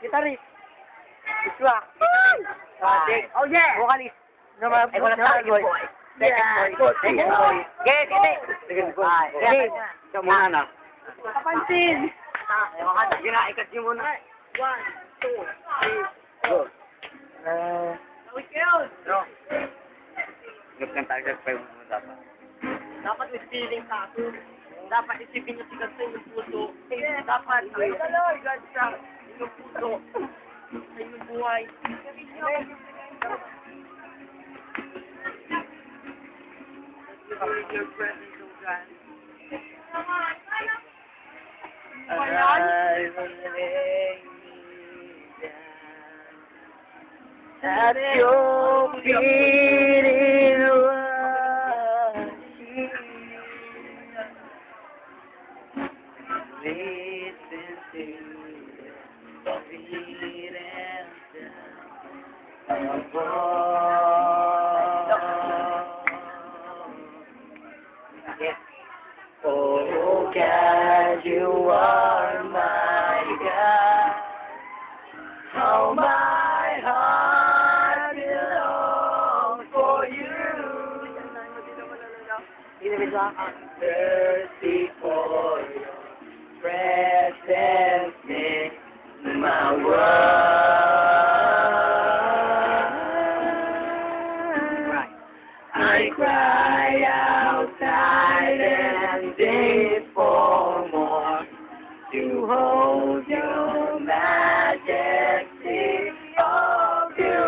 Guitarist. Iswa. Oh yeah! Vocalist. Ay, wala tayo, boy. Second boy. Second boy. Okay, okay. Second boy. Okay. Ikaw muna na. Kapansin! Sige na, ikat nyo muna. 1, 2, 3, Go. Tawid kayo! Gap ng target pa yung dapat. Dapat may feeling ka. Dapat isipin nyo si God sa inyong puso. Dapat, God sa inyong puso. Sa inyong buhay. Your presence, O God. I will lay me down at your feet in worship. Listen to the beat and sound of oh God, you are my God. How my heart belongs for you. I'm thirsty for your presence in my world. I cry out night and day for more to hold your majesty of you.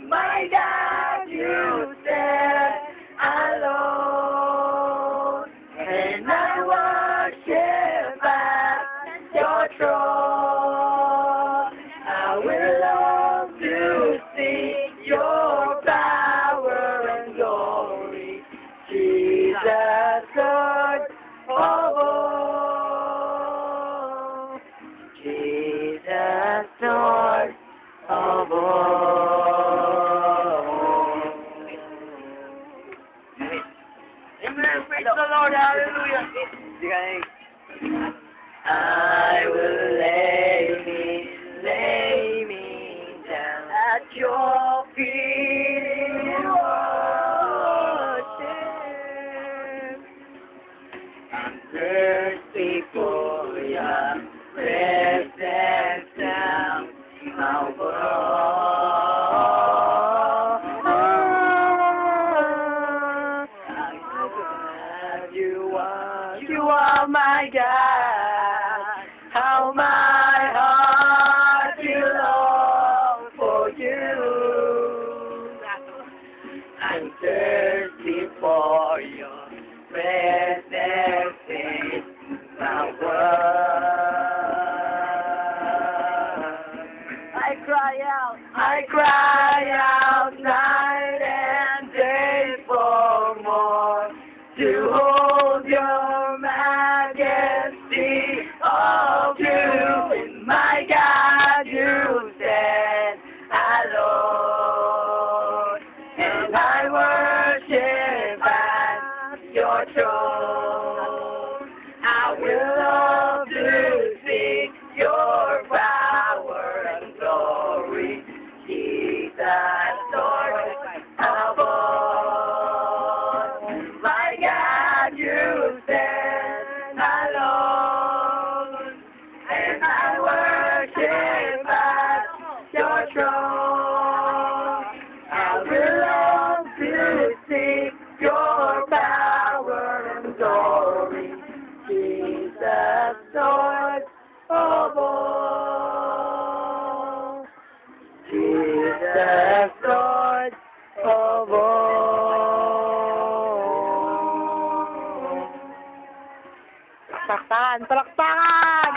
My God, you said alone, and I worship at your throne. I will love to see your power and glory, Jesus, Lord of all. Jesus, Lord of all. Amen. Praise the Lord. Hallelujah. I will lay me down at your feet in worship. I'm thirsty for your presence down in my world. You are my God. How my heart belongs for you. I'm thirsty for your presence in my world. I cry out night and day for more to hold your majesty of you. And my God, you stand alone, and I worship at your throne. I will love to see your power and glory, Jesus, Lord of all. My God, you stand alone, and I worship at your throne. I will love to see your power and glory, Jesus, Lord of all. Jesus, Lord of all. Palakpakan!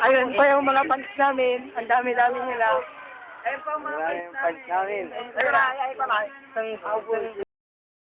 Ayun pa yung mga fans namin. Ang dami-dami nila. Ayun po mga Wala yung fans namin. Ayun pa. Isang